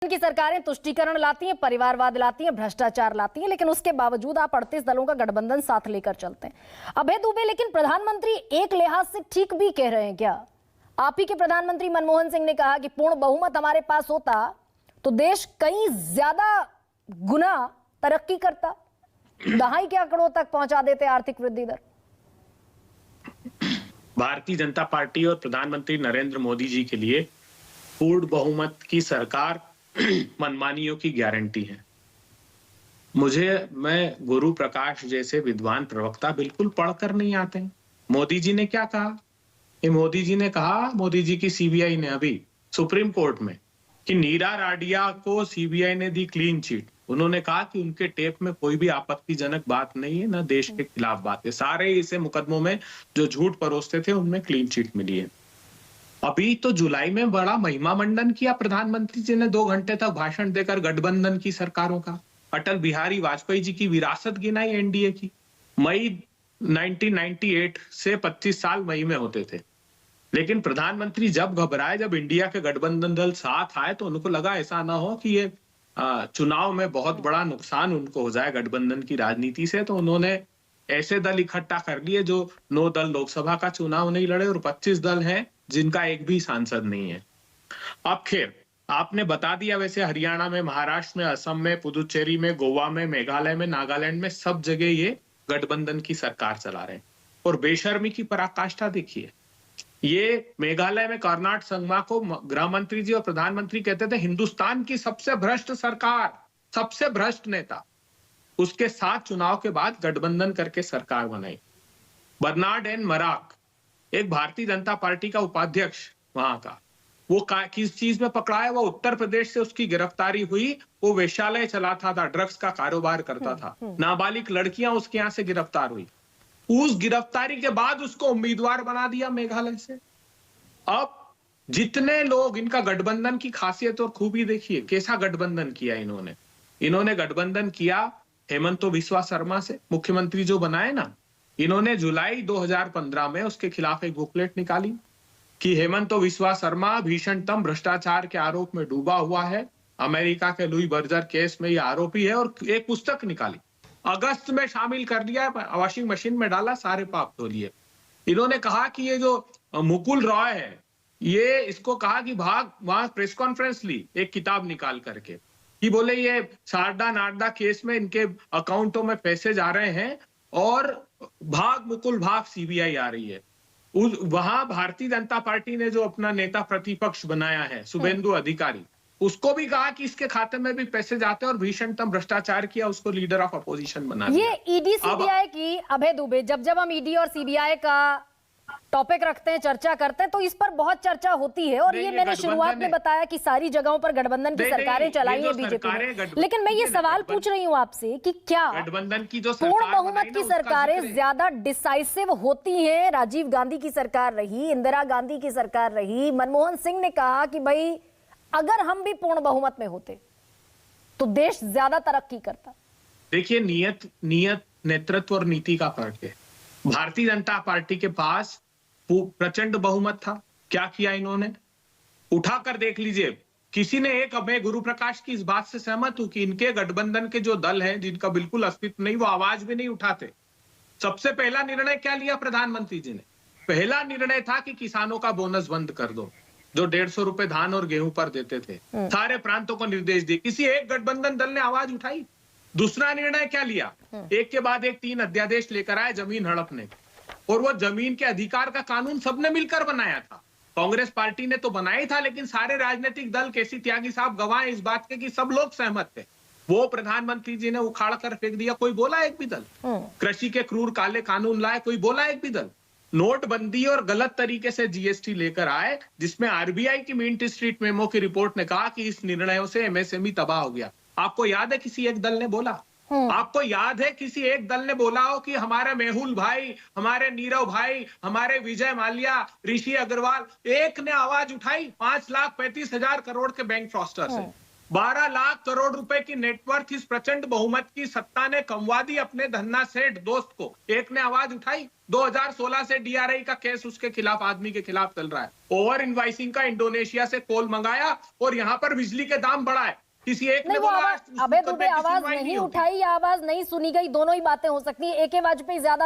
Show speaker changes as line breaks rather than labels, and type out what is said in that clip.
की सरकारें तुष्टीकरण लाती हैं, परिवारवाद लाती हैं, भ्रष्टाचार लाती हैं, लेकिन उसके बावजूद आप 38 दलों का गठबंधन साथ लेकर चलते हैं। अभय दुबे, लेकिन प्रधानमंत्री एक लिहाज से ठीक भी कह रहे हैं क्या? आप ही के प्रधानमंत्री मनमोहन सिंह ने कहा कि पूर्ण बहुमत हमारे पास होता तो देश कई ज्यादा गुना तरक्की करता, दहाई के आंकड़ों तक पहुंचा देते आर्थिक वृद्धि दर।
भारतीय जनता पार्टी और प्रधानमंत्री नरेंद्र मोदी जी के लिए पूर्ण बहुमत की सरकार मनमानियों की गारंटी है। मैं गुरु प्रकाश जैसे विद्वान प्रवक्ता बिल्कुल पढ़कर नहीं आते। मोदी जी ने क्या कहा? मोदी जी ने कहा, मोदी जी की सीबीआई ने अभी सुप्रीम कोर्ट में कि नीरा राडिया को सीबीआई ने दी क्लीन चिट। उन्होंने कहा कि उनके टेप में कोई भी आपत्तिजनक बात नहीं है, न देश के खिलाफ बात है। सारे इसे मुकदमों में जो झूठ परोसते थे उनमें क्लीन चिट मिली है। अभी तो जुलाई में बड़ा महिमा मंडन किया प्रधानमंत्री जी ने, 2 घंटे तक भाषण देकर गठबंधन की सरकारों का। अटल बिहारी वाजपेयी जी की विरासत गिनाई एनडीए की। मई 1998 से 25 साल मई में होते थे, लेकिन प्रधानमंत्री जब घबराए, जब इंडिया के गठबंधन दल साथ आए तो उनको लगा ऐसा ना हो कि ये चुनाव में बहुत बड़ा नुकसान उनको हो जाए गठबंधन की राजनीति से, तो उन्होंने ऐसे दल इकट्ठा कर लिए जो 9 दल लोकसभा का चुनाव नहीं लड़े और 25 दल हैं जिनका एक भी सांसद नहीं है। अब खैर आपने बता दिया, वैसे हरियाणा में, महाराष्ट्र में, असम में, पुदुचेरी में, गोवा में, मेघालय में, नागालैंड में, सब जगह ये गठबंधन की सरकार चला रहे हैं। और बेशर्मी की पराकाष्ठा देखिए, ये मेघालय में कर्नाट संगमा को गृह मंत्री जी और प्रधानमंत्री कहते थे हिंदुस्तान की सबसे भ्रष्ट सरकार, सबसे भ्रष्ट नेता। उसके साथ चुनाव के बाद गठबंधन करके सरकार बनाई। बर्नार्ड एन मराक, एक भारतीय जनता पार्टी का उपाध्यक्ष वहां का, वो किस चीज में पकड़ा है? वो उत्तर प्रदेश से उसकी गिरफ्तारी हुई। वो वेश्यालय चलाता था, ड्रग्स का कारोबार करता था, नाबालिग लड़कियां उसके यहां से गिरफ्तार हुई। उस गिरफ्तारी के बाद उसको उम्मीदवार बना दिया मेघालय से। अब जितने लोग, इनका गठबंधन की खासियत और खूबी देखिए, कैसा गठबंधन किया इन्होंने गठबंधन किया हेमंत बिस्वा शर्मा से, मुख्यमंत्री जो बनाए ना, इन्होंने जुलाई 2015 में उसके खिलाफ एक बुकलेट निकाली कि हेमंत बिस्वा शर्मा भीषणतम भ्रष्टाचार के आरोप में डूबा हुआ है, अमेरिका के लुई बर्जर केस में यह आरोपी है, और एक पुस्तक निकाली, अगस्त में शामिल कर दिया, वॉशिंग मशीन में डाला, सारे पाप धो लिए। इन्होंने कहा कि ये जो मुकुल रॉय है, ये इसको कहा कि भाग, वहां प्रेस कॉन्फ्रेंस ली एक किताब निकाल करके, कि बोले ये शारदा नारदा केस में इनके अकाउंटों में पैसे जा रहे हैं और भाग मुकुल भाग सीबीआई आ रही है। वहां भारतीय जनता पार्टी ने जो अपना नेता प्रतिपक्ष बनाया है शुभेंदु अधिकारी, उसको भी कहा कि इसके खाते में भी पैसे जाते हैं और भीषणतम भ्रष्टाचार किया, उसको लीडर ऑफ अपोजिशन बना दिया।
ये ईडी सीबीआई की, अभय दुबे, जब हम ईडी और सीबीआई का टॉपिक रखते हैं, चर्चा करते हैं, तो इस पर बहुत चर्चा होती है। और ये मैंने शुरुआत में बताया कि सारी जगहों पर गठबंधन की सरकारें चलाई है बीजेपी ने, लेकिन मैं ये सवाल पूछ रही हूँ आपसे कि क्या
गठबंधन की जो
पूर्ण बहुमत की सरकारें ज्यादा डिसाइसिव होती हैं? राजीव गांधी की सरकार रही, इंदिरा गांधी की सरकार रही, मनमोहन सिंह ने कहा कि भाई अगर हम भी पूर्ण बहुमत में होते तो देश ज्यादा तरक्की करता।
देखिए, नियत, नेतृत्व और नीति का फर्क है। भारतीय जनता पार्टी के पास प्रचंड बहुमत था, क्या किया इन्होंने? उठाकर देख लीजिए, किसी ने एक, मैं गुरु प्रकाश की इस बात से सहमत हूं कि इनके गठबंधन के जो दल हैं जिनका बिल्कुल अस्तित्व नहीं, वो आवाज भी नहीं उठाते। सबसे पहला निर्णय क्या लिया प्रधानमंत्री जी ने? पहला निर्णय था कि किसानों का बोनस बंद कर दो, जो 150 रुपए धान और गेहूं पर देते थे। सारे प्रांतों को निर्देश दिए, किसी एक गठबंधन दल ने आवाज उठाई? दूसरा निर्णय क्या लिया? एक के बाद एक 3 अध्यादेश लेकर आए जमीन हड़पने, और वो जमीन के अधिकार का कानून सबने मिलकर बनाया था। कांग्रेस पार्टी ने तो बनाया ही था, लेकिन सारे राजनीतिक दल, केसी त्यागी साहब गवाह इस बात के कि सब लोग सहमत थे। वो प्रधानमंत्री जी ने उखाड़ कर फेंक दिया, कोई बोला एक भी दल? कृषि के क्रूर काले कानून लाए, कोई बोला एक भी दल? नोटबंदी और गलत तरीके से जीएसटी लेकर आए, जिसमें आरबीआई की मिंट स्ट्रीट मेमो की रिपोर्ट ने कहा कि इस निर्णयों से एमएसएमई तबाह हो गया। आपको याद है किसी एक दल ने बोला? आपको याद है किसी एक दल ने बोला हो कि हमारे मेहुल भाई, हमारे नीरव भाई, हमारे विजय माल्या, ऋषि अग्रवाल, एक ने आवाज उठाई 5,35,000 करोड़ के बैंक फ्रॉस्टर से? 12 लाख करोड़ रुपए की नेटवर्थ इस प्रचंड बहुमत की सत्ता ने कमवा दी अपने धन्ना सेठ दोस्त को। एक ने आवाज उठाई, 2016 से डीआरआई का केस उसके खिलाफ, आदमी के खिलाफ चल रहा है। ओवर इनवाइसिंग का इंडोनेशिया से कोल मंगाया और यहाँ पर बिजली के दाम बढ़ाए। किसी एक ने
नहीं, वो
बोला
आवाज अभय दुबे आवाज नहीं उठाई या आवाज नहीं सुनी गई, दोनों ही बातें हो सकती है। AK वाजपेयी ज्यादा